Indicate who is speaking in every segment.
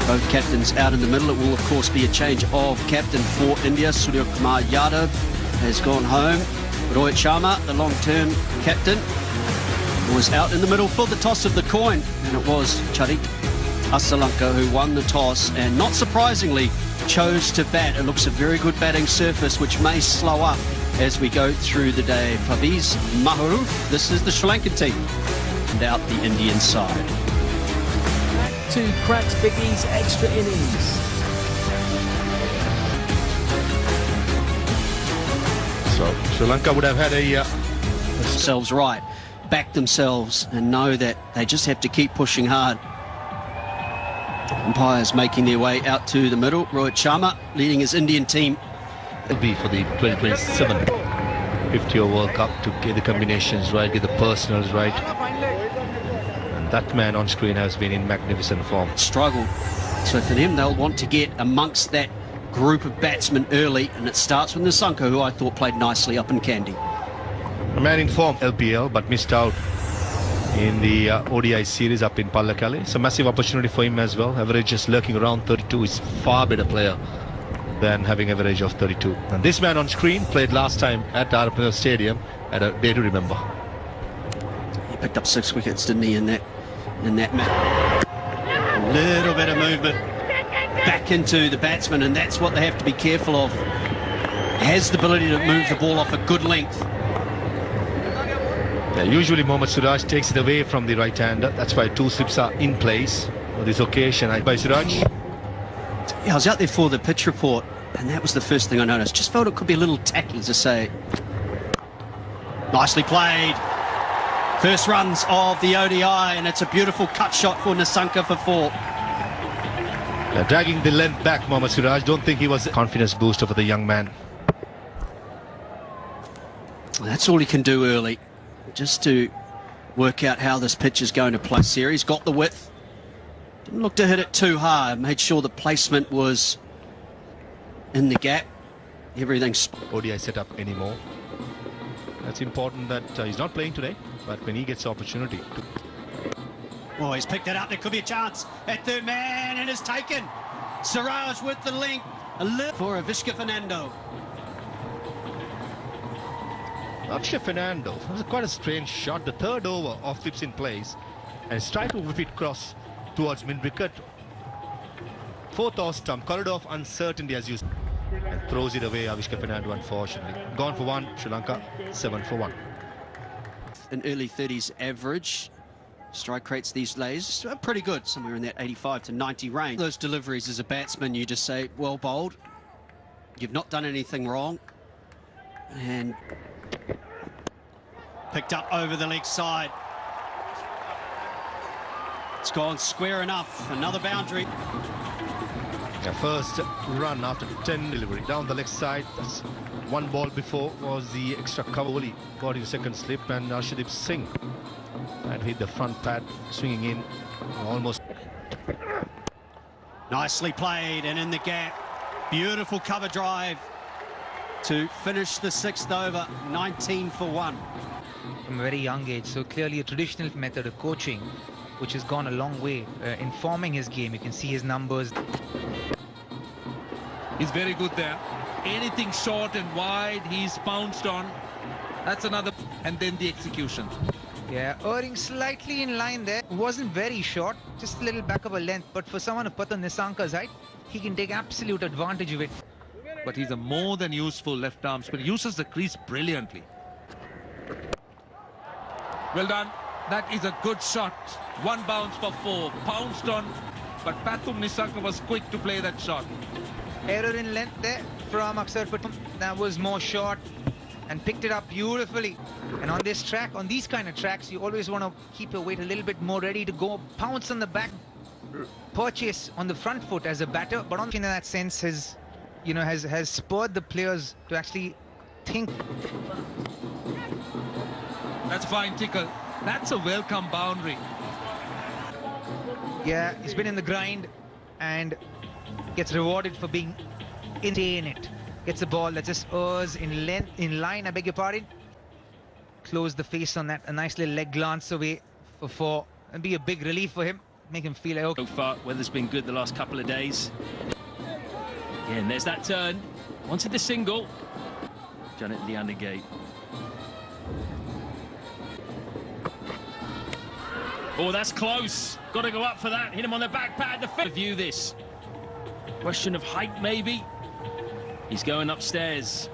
Speaker 1: Both captains out in the middle. It will, of course, be a change of captain for India. Surya Kumar Yadav has gone home. Rohit Sharma, the long-term captain, was out in the middle for the toss of the coin. And it was Charit Asalanka who won the toss and, not surprisingly, chose to bat. It looks a very good batting surface, which may slow up as we go through the day. Faviz Maharu, this is the Sri Lankan team. And out the Indian side.
Speaker 2: To cracks Biggie's extra innings.
Speaker 3: So Sri Lanka would have had
Speaker 1: themselves right, back themselves, and know that they just have to keep pushing hard. Umpires making their way out to the middle. Rohit Sharma leading his Indian team.
Speaker 3: It'll be for the 2027 50-over World Cup to get the combinations right, get the personals right. And that man on screen has been in magnificent form.
Speaker 1: Struggle. So for them, they'll want to get amongst that group of batsmen early, and it starts with Nissanka, who I thought played nicely up in Kandy.
Speaker 3: A man in form, LPL, but missed out in the ODI series up in Pallekele. It's a massive opportunity for him as well. Average just lurking around 32. Is far better player than having average of 32. And this man on screen played last time at Arapura Stadium at a day to remember.
Speaker 1: He picked up 6 wickets, didn't he, in that match? A little bit of movement back into the batsman, and that's what they have to be careful of. Has the ability to move the ball off a good length.
Speaker 3: Yeah, usually Mohammad Siraj takes it away from the right-hander. That's why 2 slips are in place. On this occasion, by Siraj.
Speaker 1: Yeah, I was out there for the pitch report, and that was the first thing I noticed. Just felt it could be a little tacky to say. Nicely played. First runs of the ODI, and it's a beautiful cut shot for Nissanka for 4.
Speaker 3: Dragging the length back, Mohammad Siraj. Don't think he was a confidence booster for the young man.
Speaker 1: That's all he can do early, just to work out how this pitch is going to play. Series got the width. Didn't look to hit it too hard. Made sure the placement was in the gap. Everything's
Speaker 3: ODI set up anymore. That's important that he's not playing today, but when he gets the opportunity.
Speaker 1: Oh, he's picked it up. There could be a chance at third man, and it's taken. Siraj with the link. A lift for Avishka Fernando.
Speaker 3: Avishka Fernando. It was quite a strange shot. The third over off flips in place, and it's tried to whip it cross towards mid-wicket. Fourth off stump, corridor of uncertainty as you and throws it away. Avishka Fernando, unfortunately. Gone for 1, Sri Lanka 7 for 1.
Speaker 1: An early 30s average. Strike rates these days are pretty good, somewhere in that 85 to 90 range. Those deliveries as a batsman, you just say, well bowled. You've not done anything wrong. And picked up over the leg side. It's gone square enough. Another boundary.
Speaker 3: Yeah, first run after 10 delivery down the leg side. That's 1 ball before was the extra cover. Only got his second slip, and Arshdeep Singh and hit the front pad, swinging in almost.
Speaker 1: Nicely played and in the gap. Beautiful cover drive to finish the 6th over. 19 for 1.
Speaker 4: From a very young age, so clearly a traditional method of coaching, which has gone a long way in forming his game. You can see his numbers.
Speaker 5: He's very good there. Anything short and wide, he's pounced on. That's another. And then the execution.
Speaker 4: Yeah, erring slightly in line there. Wasn't very short, just a little back of a length. But for someone of Patan Nissanka's height, he can take absolute advantage of it.
Speaker 5: But he's a more than useful left arm spinner. Uses the crease brilliantly. Well done. That is a good shot. 1 bounce for 4. Pounced on. But Pathum Nissanka was quick to play that shot.
Speaker 4: Error in length there from Akshar Patel. That was more short and picked it up beautifully. And on this track, on these kind of tracks, you always want to keep your weight a little bit more ready to go. Pounce on the back, purchase on the front foot as a batter. But in that sense, has spurred the players to actually think.
Speaker 5: That's fine, Tickle. That's a welcome boundary.
Speaker 4: Yeah, he's been in the grind and gets rewarded for being in it. Gets a ball that just errs in length, in line, I beg your pardon. Close the face on that. A nice little leg glance away for 4. And be a big relief for him. make him feel like, okay.
Speaker 2: So far, weather's been good the last couple of days. Yeah, and there's that turn. Wanted the single. Done it at the undergate. Oh, that's close. Got to go up for that. Hit him on the back pad. The view this. Question of height, maybe. He's going upstairs.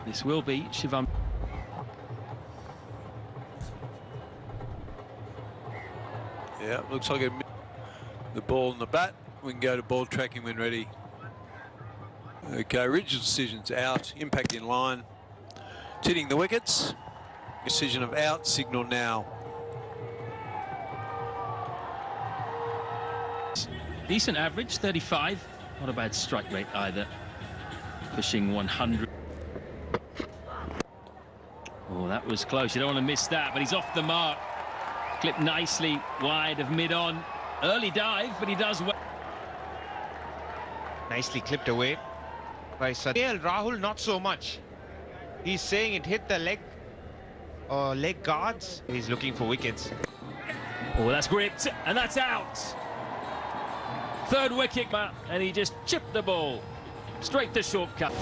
Speaker 2: This will be Shivam.
Speaker 6: Yeah, looks like the ball and the bat. We can go to ball tracking when ready. Okay, original decision's out. Impact in line. It's hitting the wickets. Decision of out. Signal now.
Speaker 2: Decent average, 35. Not a bad strike rate either. Pushing 100. Oh, that was close. You don't want to miss that, but he's off the mark. Clipped nicely wide of mid-on. Early dive, but he does well.
Speaker 7: Nicely clipped away by KL Rahul, not so much. He's saying it hit the leg guards. He's looking for wickets.
Speaker 2: Oh, that's gripped, and that's out. Third wicket, and he just chipped the ball straight to shortcut.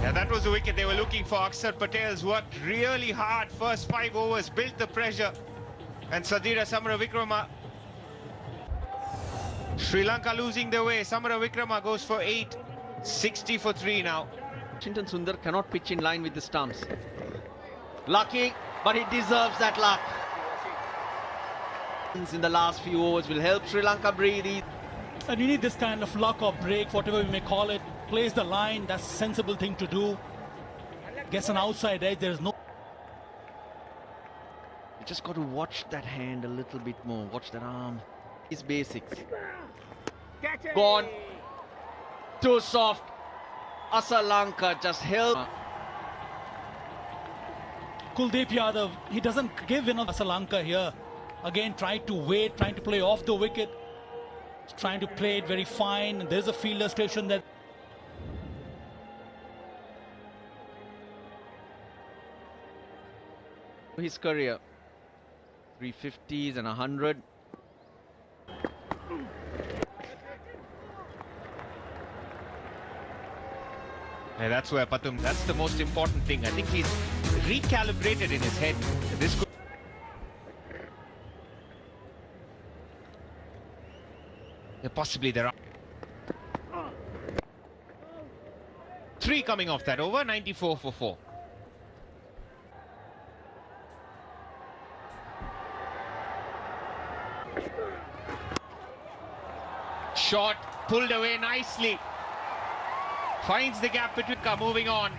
Speaker 7: Yeah, that was the wicket they were looking for. Akshar Patel's worked really hard. First 5 overs, built the pressure. And Sadira Samaravikrama. Sri Lanka losing their way. Samaravikrama goes for 8. 60 for 3 now.
Speaker 1: Washington Sundar cannot pitch in line with the stumps. Lucky, but he deserves that luck. In the last few overs will help Sri Lanka breathe.
Speaker 8: And you need this kind of luck or break, whatever we may call it. Plays the line, that's a sensible thing to do. Gets an outside edge, there's no...
Speaker 1: You just got to watch that hand a little bit more. Watch that arm. It's basics. Gone. Too soft. Asalanka just held.
Speaker 8: Kuldeep Yadav, he doesn't give enough. Asalanka here. Again, trying to wait, trying to play off the wicket. Trying to play it very fine. There's a fielder station that...
Speaker 1: His career. 350s and 100.
Speaker 7: Yeah, that's where Pathum, that's the most important thing. I think he's recalibrated in his head. This could... Possibly there are 3 coming off that over. 94 for 4. Shot pulled away nicely. Finds the gap between. Moving on.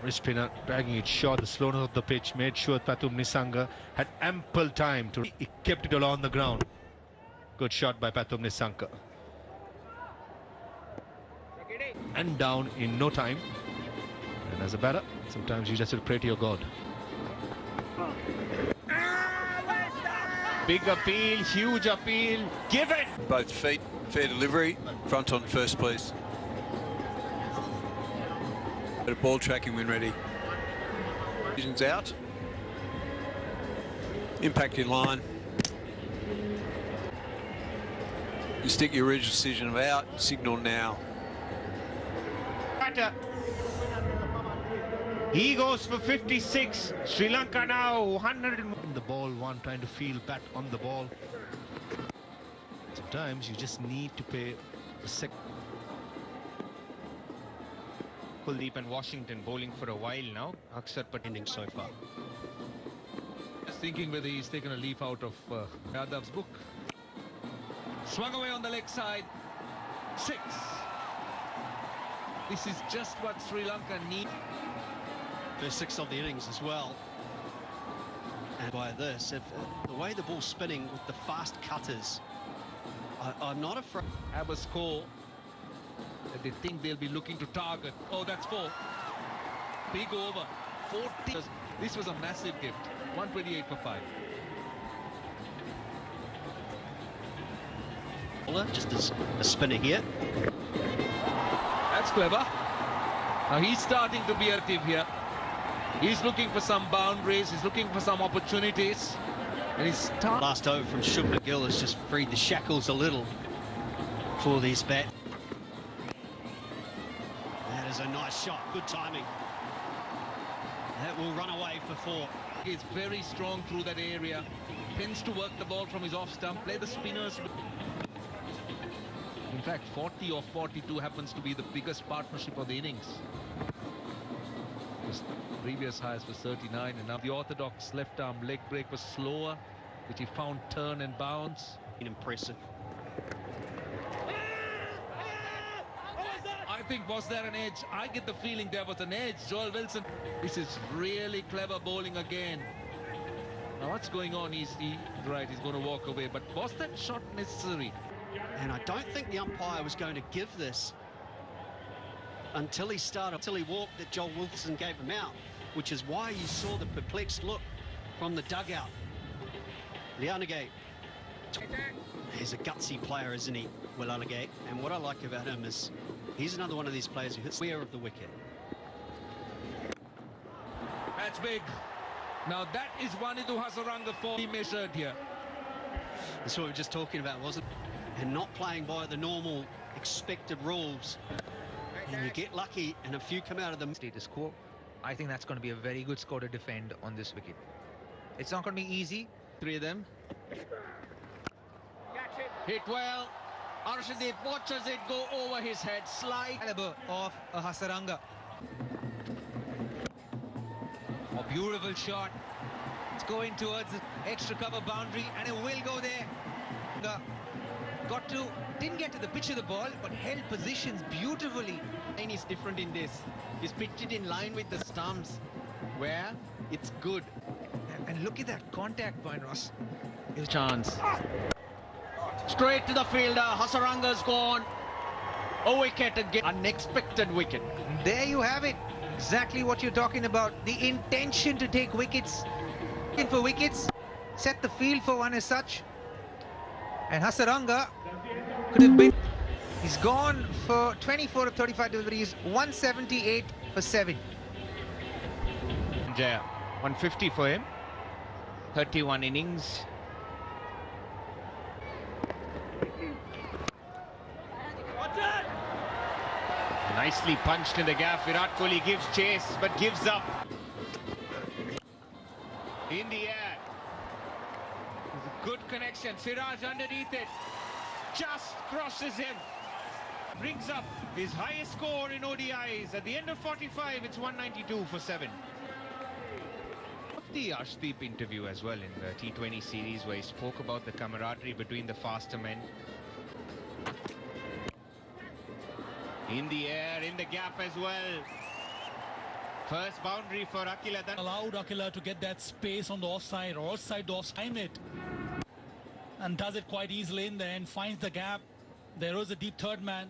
Speaker 3: Wrist spinner dragging it short. The slowness of the pitch made sure Pathum Nisanga had ample time to. He kept it along the ground. Good shot by Pathum Nisanga. And down in no time. And as a batter, sometimes you just have to pray to your God.
Speaker 7: Big appeal, huge appeal, given.
Speaker 6: Both feet, fair delivery. Front on first, please. Go to ball tracking when ready. Decision's out. Impact in line. You stick your original decision of out, signal now.
Speaker 7: He goes for 56. Sri Lanka now 100.
Speaker 3: The ball one trying to feel bat on the ball. Sometimes you just need to pay a sec.
Speaker 7: Kuldeep and Washington bowling for a while now. Akshar Patel so far.
Speaker 5: Just thinking whether he's taken a leaf out of Yadav's book. Swung away on the leg side. 6. This is just what Sri Lanka need.
Speaker 1: First 6 of the innings as well. And by this, if the way the ball's spinning with the fast cutters, I'm not afraid.
Speaker 5: Have a score that they think they'll be looking to target. Oh, that's 4. Big over. 40. This was a massive gift. 128 for 5.
Speaker 1: Just as a spinner here.
Speaker 5: That's clever. Now he's starting to be active here. He's looking for some boundaries, he's looking for some opportunities. And he's
Speaker 1: Last over from Shubman Gill has just freed the shackles a little for this bat. That is a nice shot, good timing. That will run away for 4.
Speaker 5: He's very strong through that area. Tends to work the ball from his off stump, play the spinners. In fact, 40 of 42 happens to be the biggest partnership of the innings. His previous highest was 39, and now the orthodox left arm leg break was slower, which he found turn and bounce.
Speaker 1: Impressive.
Speaker 5: I think, was there an edge? I get the feeling there was an edge. Joel Wilson, this is really clever bowling again. Now what's going on? He's going to walk away, but was that shot necessary?
Speaker 1: And I don't think the umpire was going to give this until he walked that Joel Wilson gave him out, which is why you saw the perplexed look from the dugout. Lianagate. He's a gutsy player, isn't he, Will Lianagate? And what I like about him is he's another one of these players who hits square of the wicket.
Speaker 5: That's big. Now that is Wanindu Hasaranga fully measured here.
Speaker 1: That's what we were just talking about, wasn't it? And not playing by the normal expected rules. And you get lucky and a few come out of them.
Speaker 4: Status quo. I think that's going to be a very good score to defend on this wicket. It's not going to be easy.
Speaker 5: 3 of them. Hit well. Arshdeep watches it go over his head. Slide.
Speaker 4: Caliber of a Hasaranga. A beautiful shot. It's going towards the extra cover boundary, and it will go there. Didn't get to the pitch of the ball, but held positions beautifully.
Speaker 9: Line is different in this. He's pitched it in line with the stumps, where it's good.
Speaker 4: And look at that contact point, Ross.
Speaker 9: Chance. Straight to the fielder. Hasaranga's gone. A wicket again. Unexpected wicket.
Speaker 4: There you have it. Exactly what you're talking about. The intention to take wickets. In for wickets. Set the field for one as such. And Hasaranga could have been. He's gone for 24 of 35 deliveries. 178 for 7.
Speaker 7: Jaya, 150 for him. 31 innings. Nicely punched in the gap. Virat Kohli gives chase but gives up. In the air. Good connection. Siraj underneath it. Just crosses him. Brings up his highest score in ODIs. At the end of 45, it's 192 for 7. The Arshdeep interview as well in the T20 series, where he spoke about the camaraderie between the faster men. In the air, in the gap as well. First boundary for Akila.
Speaker 8: Allowed Akila to get that space on the offside or outside the offside it, and does it quite easily in there and finds the gap. There was a deep third man.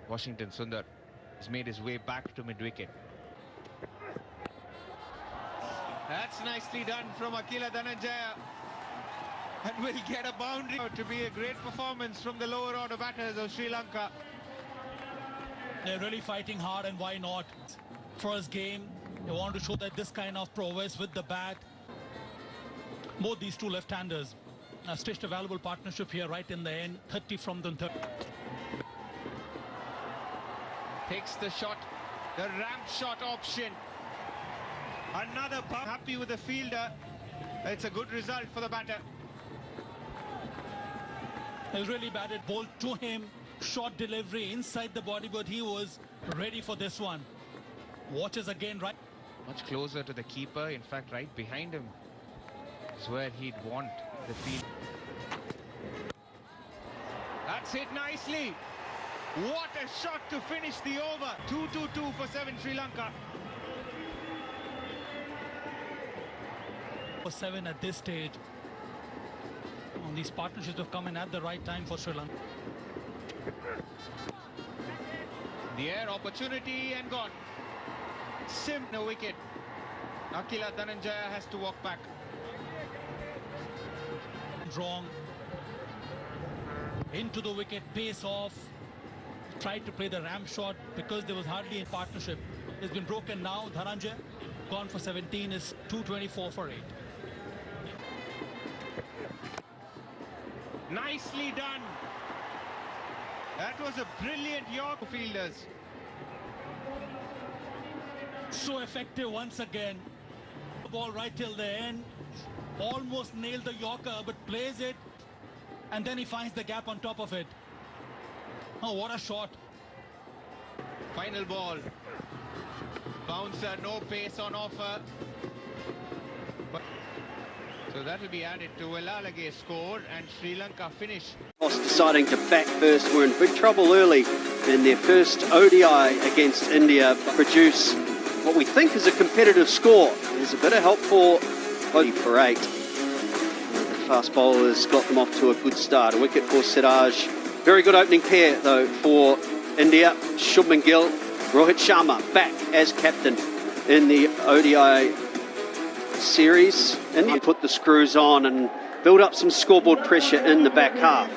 Speaker 7: Washington Sundar has made his way back to mid-wicket. That's nicely done from Akila Dhananjaya. And will get a boundary. To be a great performance from the lower order batters of Sri Lanka.
Speaker 8: They're really fighting hard, and why not? First game, they want to show that this kind of prowess with the bat. Both these two left-handers stitched a valuable partnership here right in the end. 30 from the third.
Speaker 7: Takes the shot, the ramp shot option. Another pump. Happy with the fielder. It's a good result for the batter.
Speaker 8: He was really batted, ball to him, short delivery inside the body, but he was ready for this one. Watches again, right?
Speaker 7: Much closer to the keeper, in fact right behind him is where he'd want the field. That's hit nicely. What a shot to finish the over. 2-2-2 for 7 Sri Lanka.
Speaker 8: For 7 at this stage. And these partnerships have come in at the right time for Sri Lanka.
Speaker 7: The air opportunity and gone. No wicket. Akila Dhananjaya has to walk back.
Speaker 8: Wrong. Into the wicket, pace off. tried to play the ram shot because there was hardly a partnership. It's been broken now. Dhananjay gone for 17 is 224 for 8.
Speaker 7: Nicely done. That was a brilliant York fielders.
Speaker 8: So effective once again. The ball right till the end. Almost nailed the Yorker, but plays it. And then he finds the gap on top of it. Oh, what a shot.
Speaker 7: Final ball. Bouncer, no pace on offer. So that will be added to Welalage score and Sri Lanka finish.
Speaker 1: Deciding to bat first. We're in big trouble early in their first ODI against India. Produce what we think is a competitive score. There's a bit of help for 8. The fast bowlers got them off to a good start. A wicket for Siraj. Very good opening pair though for India. Shubman Gill, Rohit Sharma back as captain in the ODI series. India put the screws on and build up some scoreboard pressure in the back half.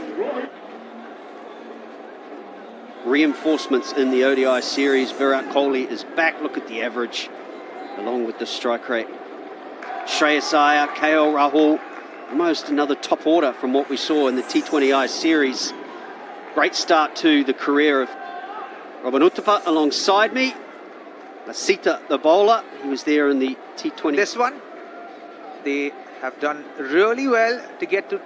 Speaker 1: Reinforcements in the ODI series. Virat Kohli is back. Look at the average along with the strike rate. Shreyas Iyer, KL Rahul, almost another top order from what we saw in the T20I series. Great start to the career of Robin Uthappa alongside me. Lasita, the bowler, he was there in the T20.
Speaker 4: This one, they have done really well to get to.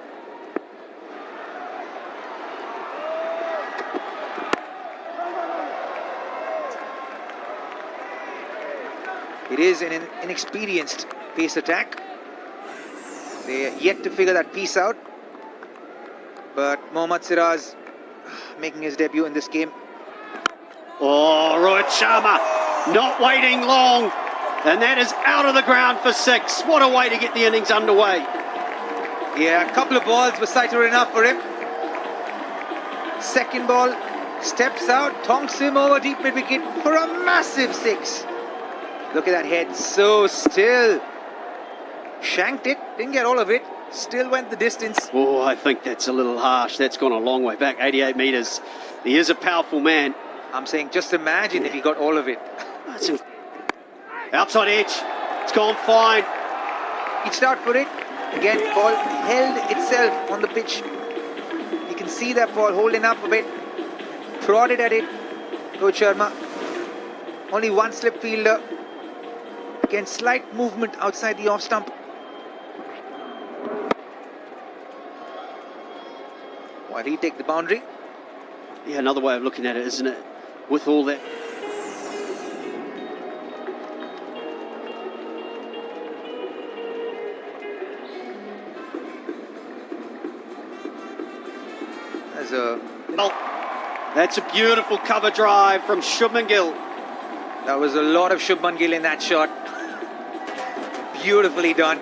Speaker 4: It is an inexperienced pace attack. They are yet to figure that piece out. But Mohammad Siraj making his debut in this game.
Speaker 1: Oh, Rohit Sharma not waiting long. And that is out of the ground for 6. What a way to get the innings underway.
Speaker 4: Yeah, a couple of balls were sighted enough for him. Second ball, steps out, tonks him over deep mid-wicket for a massive 6. Look at that head, so still. Shanked it, didn't get all of it, still went the distance.
Speaker 1: Oh, I think that's a little harsh. That's gone a long way back, 88 metres. He is a powerful man.
Speaker 4: I'm saying, just imagine if he got all of it.
Speaker 1: Outside edge, it's gone fine.
Speaker 4: Reached out for it. Again, ball held itself on the pitch. You can see that ball holding up a bit. Prodded at it. Rohit Sharma. Only one slip fielder. Again, slight movement outside the off stump. While he take the boundary.
Speaker 1: Yeah, another way of looking at it, isn't it? With all that. That's a beautiful cover drive from Shubman Gill.
Speaker 4: That was a lot of Shubman Gill in that shot. Beautifully done.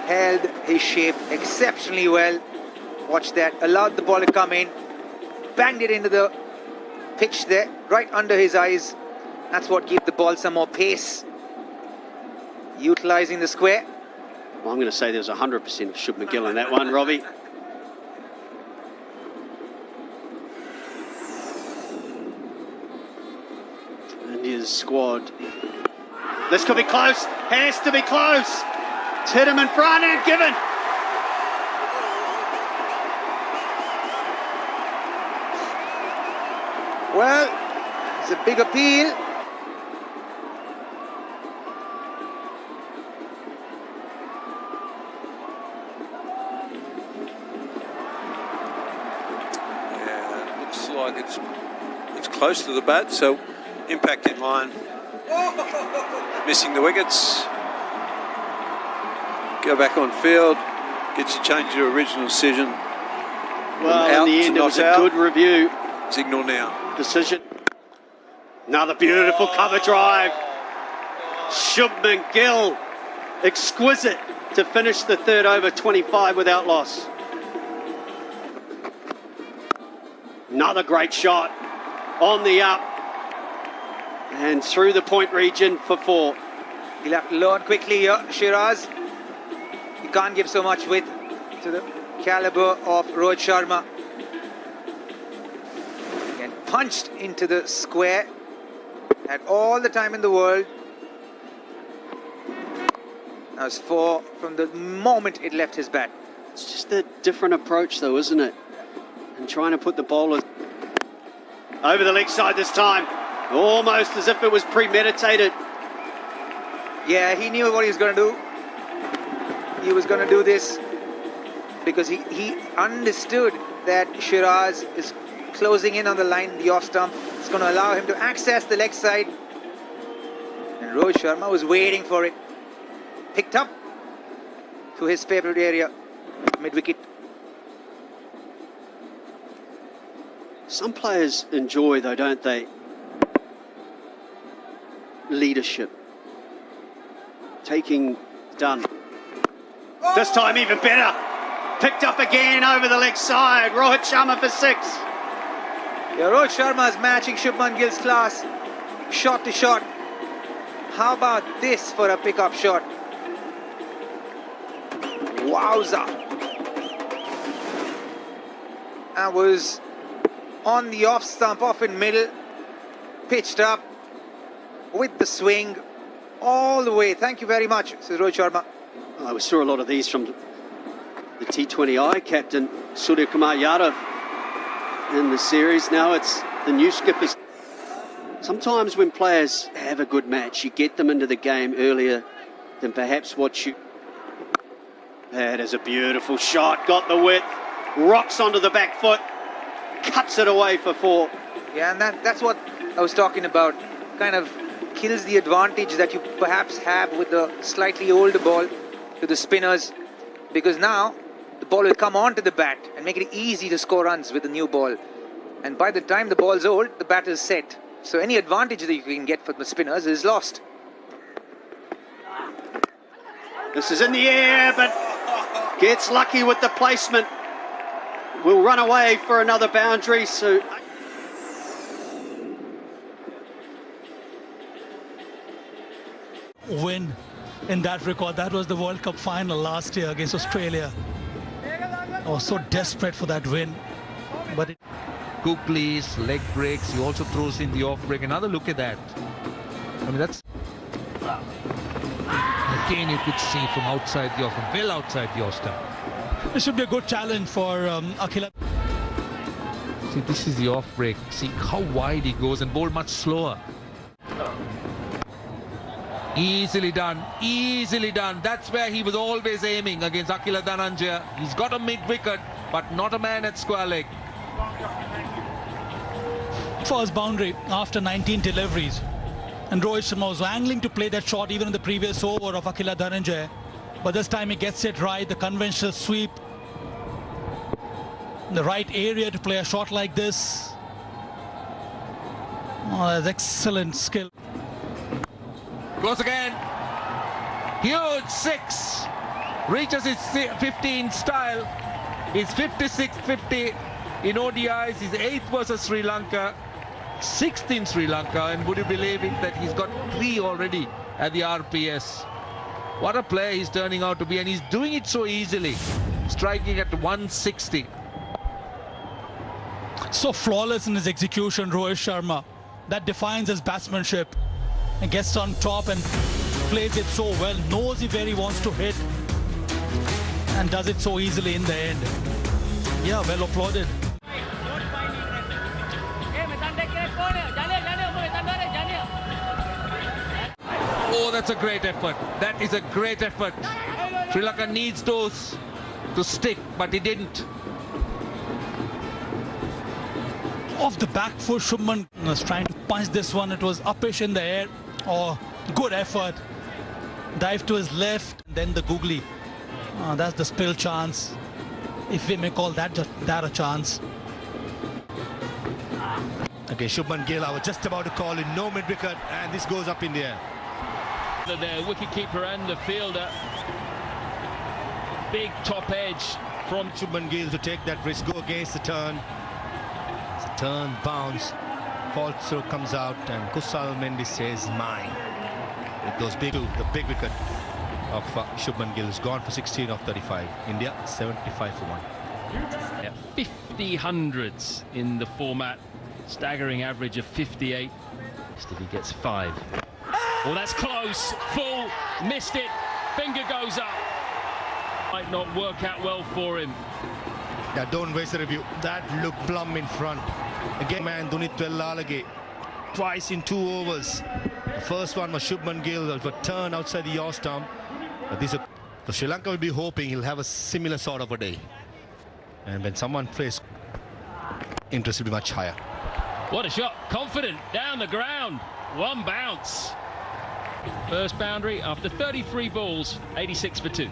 Speaker 4: Held his shape exceptionally well. Watch that. Allowed the ball to come in. Banged it into the pitch there, right under his eyes. That's what gave the ball some more pace. Utilising the square.
Speaker 1: Well, I'm going to say there was 100% of Shubman Gill in that one, Robbie. India's squad. This could be close. Has to be close. It's hit him in front and given.
Speaker 4: Well, it's a big appeal.
Speaker 6: Yeah, it looks like it's close to the bat, so impact in line. Missing the wickets. Go back on field. Gets you changed your original decision.
Speaker 1: Well, in the end, it was a good review.
Speaker 6: Signal now.
Speaker 1: Decision. Another beautiful cover drive. Shubman Gill, exquisite to finish the third over 25 without loss. Another great shot on the up and through the point region for 4.
Speaker 4: He'll have to learn quickly here, Shiraz. You can't give so much width to the caliber of Rohit Sharma. Again, punched into the square. Had all the time in the world. That was 4 from the moment it left his bat.
Speaker 1: It's just a different approach though, isn't it? And trying to put the bowler over the leg side this time. Almost as if it was premeditated.
Speaker 4: Yeah, he knew what he was going to do. He was going to do this because he understood that Shiraz is closing in on the line, the off stump. It's going to allow him to access the leg side. And Rohit Sharma was waiting for it. Picked up to his favourite area, mid-wicket.
Speaker 1: Some players enjoy, though, don't they? Leadership. Taking done. This time even better. Picked up again over the leg side. Rohit Sharma for 6.
Speaker 4: Yeah, Rohit Sharma is matching Shubman Gill's class, shot to shot. How about this for a pickup shot? Wowza. That was on the off stump, off in middle, pitched up with the swing all the way. Thank you very much, says Rohit Sharma.
Speaker 1: Oh, we saw a lot of these from the T20I captain, Surya Kumar Yadav, in the series. Now it's the new skippers. Sometimes when players have a good match, you get them into the game earlier than perhaps what you... That is a beautiful shot, got the width, rocks onto the back foot, cuts it away for 4.
Speaker 4: Yeah, and that's what I was talking about. Kind of kills the advantage that you perhaps have with the slightly older ball to the spinners, because now the ball will come onto the bat and make it easy to score runs with the new ball. And by the time the ball's old, the bat is set. So any advantage that you can get from the spinners is lost.
Speaker 1: This is in the air, but gets lucky with the placement. Will run away for another boundary. So
Speaker 8: win in that record. That was the World Cup final last year against Australia. I was so desperate for that win, but
Speaker 5: Cookleys, leg breaks, he also throws in the off break. Another look at that. I mean, that's... Again, you could see from outside the off, well outside the off stump.
Speaker 8: It should be a good challenge for Akila.
Speaker 5: See, this is the off break. See how wide he goes and bowled much slower. Easily done, easily done. That's where he was always aiming against Akila Dhananjaya. He's got a mid-wicket, but not a man at square leg.
Speaker 8: First boundary after 19 deliveries. And Rohit Sharma was angling to play that shot even in the previous over of Akila Dhananjaya. But this time he gets it right, the conventional sweep. The right area to play a shot like this. Oh, that's excellent skill.
Speaker 5: Goes again. Huge 6. Reaches his 15 style. His 56-50 in ODIs. His 8th versus Sri Lanka. 6th in Sri Lanka. And would you believe it that he's got 3 already at the RPS. What a player he's turning out to be. And he's doing it so easily. Striking at 160.
Speaker 8: So flawless in his execution, Rohit Sharma. That defines his batsmanship. And gets on top and plays it so well, knows where he wants to hit, and does it so easily in the end. Yeah, well applauded.
Speaker 5: Oh, that's a great effort. That is a great effort. Sri Lanka needs those to stick, but he didn't.
Speaker 8: Off the back foot, Shubman was trying to punch this one. It was uppish in the air. Oh, good effort. Dive to his left, then the googly. Oh, that's the spill chance, if we may call that a chance.
Speaker 3: Okay, Shubman Gill, I was just about to call it no mid-wicket, and this goes up in the air.
Speaker 2: The wicketkeeper and the fielder. Big top edge from
Speaker 3: Shubman Gill to take that risk, go against the turn. It's a turn, bounce. False throw comes out, and Kusal Mendy says mine. It goes big to the big wicket of Shubman Gill. Is gone for 16 of 35. India 75 for 1.
Speaker 2: Yeah, 50 hundreds in the format. Staggering average of 58. If he gets 5. Oh, that's close. Full. Missed it. Finger goes up. Might not work out well for him.
Speaker 3: Yeah, don't waste the review. That looked plumb in front. Again, man, Dunit Wellalage. Twice in 2 overs. The first one was Shubman Gill of a turn outside the yaw stump. So Sri Lanka will be hoping he'll have a similar sort of a day. And when someone plays, interest will be much higher.
Speaker 2: What a shot. Confident. Down the ground. 1 bounce. First boundary after 33 balls. 86 for 2.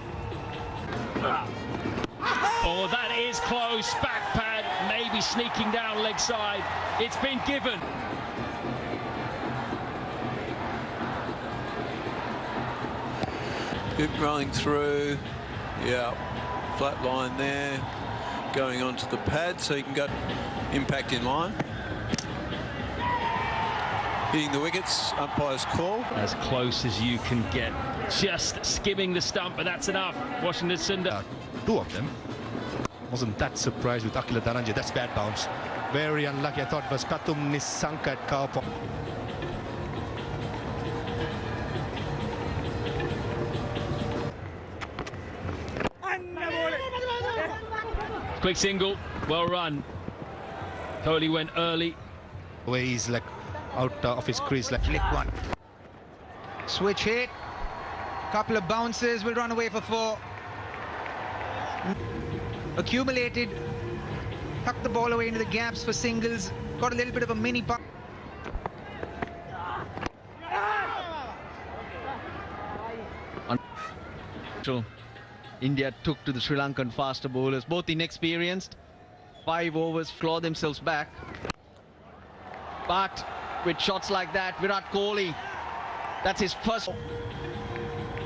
Speaker 2: Oh, that is close. Back pad. Maybe sneaking down leg side. It's been given.
Speaker 6: Bit rolling through. Yeah. Flat line there. Going onto the pad so he can go impact in line. Hitting the wickets, umpire's call.
Speaker 2: As close as you can get. Just skimming the stump, but that's enough. Washington Sundar.
Speaker 3: 2 of them. Wasn't that surprised with Akila Dhananjaya. That's bad bounce. Very unlucky. I thought it was Pathum Nissanka at cover point.
Speaker 2: Quick single, well run. Kohli went early.
Speaker 3: The way he's like out of his crease, like
Speaker 4: Flick one. Switch hit. Couple of bounces. Will run away for 4. Accumulated. Tucked the ball away into the gaps for singles. Got a little bit of a mini puck.
Speaker 9: India took to the Sri Lankan faster bowlers, both inexperienced. 5 overs, claw themselves back. But with shots like that, Virat Kohli, that's his first,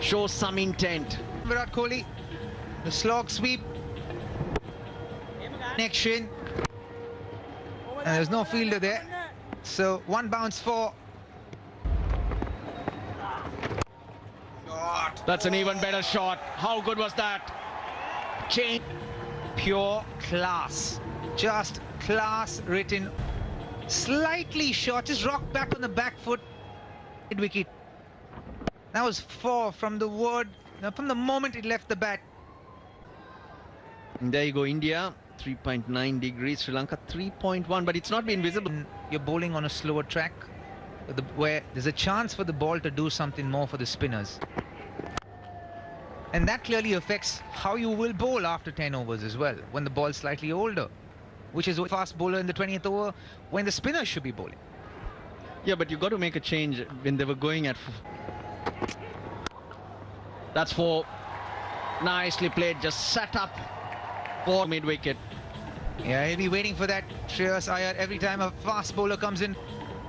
Speaker 9: shows some intent.
Speaker 4: Virat Kohli, the slog sweep. Connection. And there's no fielder there. So 1 bounce for.
Speaker 9: That's an even better shot. How good was that?
Speaker 4: Change. Pure class. Just class written. Slightly short. Just rocked back on the back foot. Wicket. That was 4 from the word. From the moment it left the bat.
Speaker 9: And there you go, India. 3.9 degrees. Sri Lanka 3.1. But it's not been visible.
Speaker 4: You're bowling on a slower track where there's a chance for the ball to do something more for the spinners. And that clearly affects how you will bowl after 10 overs as well, when the ball's slightly older, which is a fast bowler in the 20th over, when the spinners should be bowling.
Speaker 9: Yeah, but you got to make a change when they were going at. That's 4. Nicely played, just set up for mid-wicket.
Speaker 4: Yeah, he'll be waiting for that, Shreyas Iyer, every time a fast bowler comes in,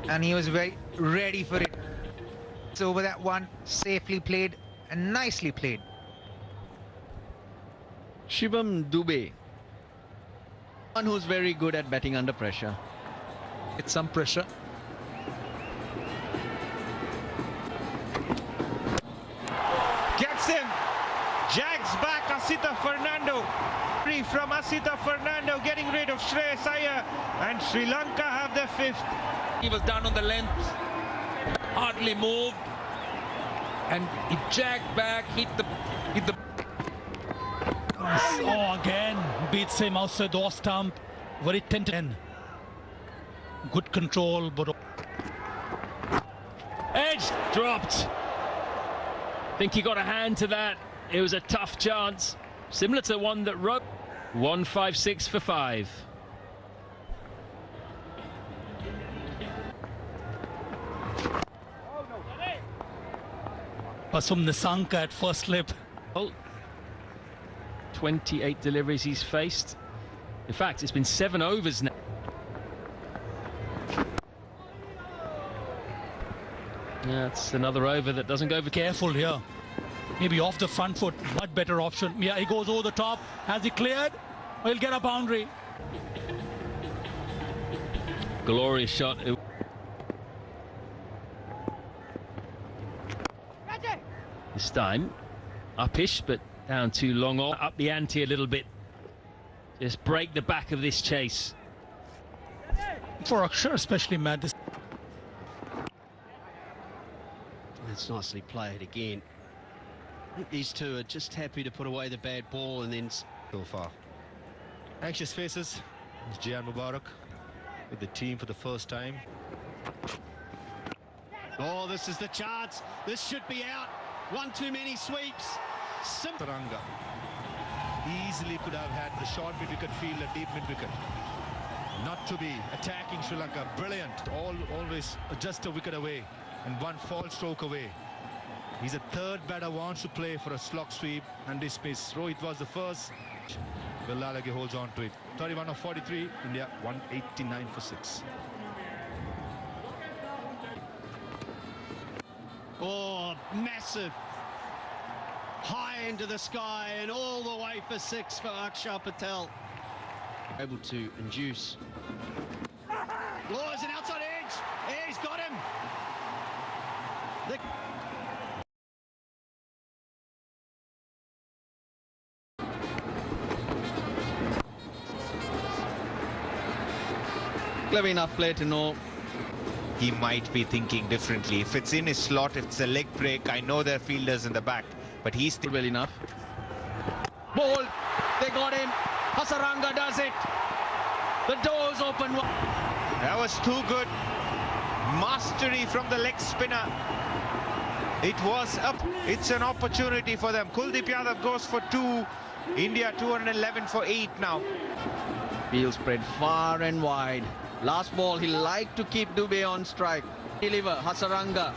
Speaker 4: and he was very ready for it. So over that one, safely played and nicely played.
Speaker 9: Shivam Dube, one who's very good at batting under pressure.
Speaker 4: It's some pressure.
Speaker 7: Gets him. Jags back Asita Fernando. Free from Asita Fernando, getting rid of Shreyas Iyer. And Sri Lanka have their 5th.
Speaker 5: He was down on the length, hardly moved, and he jagged back, hit the.
Speaker 8: Oh, again beats him outside the off stump. Very tentative. Good control, but
Speaker 2: Edge dropped. Think he got a hand to that. It was a tough chance, similar to one that wrote. 156 for 5.
Speaker 8: Pathum Nissanka at first slip.
Speaker 2: 28 deliveries he's faced. In fact, it's been 7 overs now. Yeah, it's another over that doesn't go for.
Speaker 8: Careful here. Maybe off the front foot. Much better option. Yeah, he goes over the top. Has he cleared? He'll get a boundary.
Speaker 2: Glorious shot. This time, uppish, but down too long. Up the ante a little bit. Just break the back of this chase.
Speaker 8: For Akshar, especially Matt.
Speaker 1: That's nicely played again. I think these two are just happy to put away the bad ball and then...
Speaker 3: So far. Anxious faces. It's Jian Mubarak with the team for the first time.
Speaker 1: Oh, this is the chance. This should be out. One too many sweeps.
Speaker 3: Saranga easily could have had the short mid-wicket field, a deep mid-wicket. Not to be attacking Sri Lanka. Brilliant. Always just a wicket away and one fall stroke away. He's a third batter, wants to play for a slog sweep and dismiss. Rohit was the first. Villalage holds on to it. 31 of 43. India 189 for 6.
Speaker 1: Oh, massive. High into the sky and all the way for 6 for Akshar Patel. Able to induce. Oh, there's an outside edge. Yeah, he's got him.
Speaker 9: Clever enough play to know
Speaker 7: He might be thinking differently. If it's in his slot, if it's a leg break, I know there are fielders in the back, but he's still
Speaker 9: well enough. Ball, they got him. Hasaranga does it. The door's open.
Speaker 7: That was too good. Mastery from the leg spinner. It was up. It's an opportunity for them. Kuldeep Yadav goes for 2. India 211 for 8 now.
Speaker 9: Field spread far and wide. Last ball, he liked to keep Dubey on strike. Deliver, Hasaranga.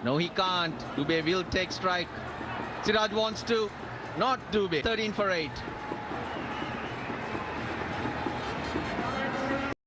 Speaker 9: No, he can't. Dubey will take strike. Siraj wants to. Not Dubey. 13 for 8.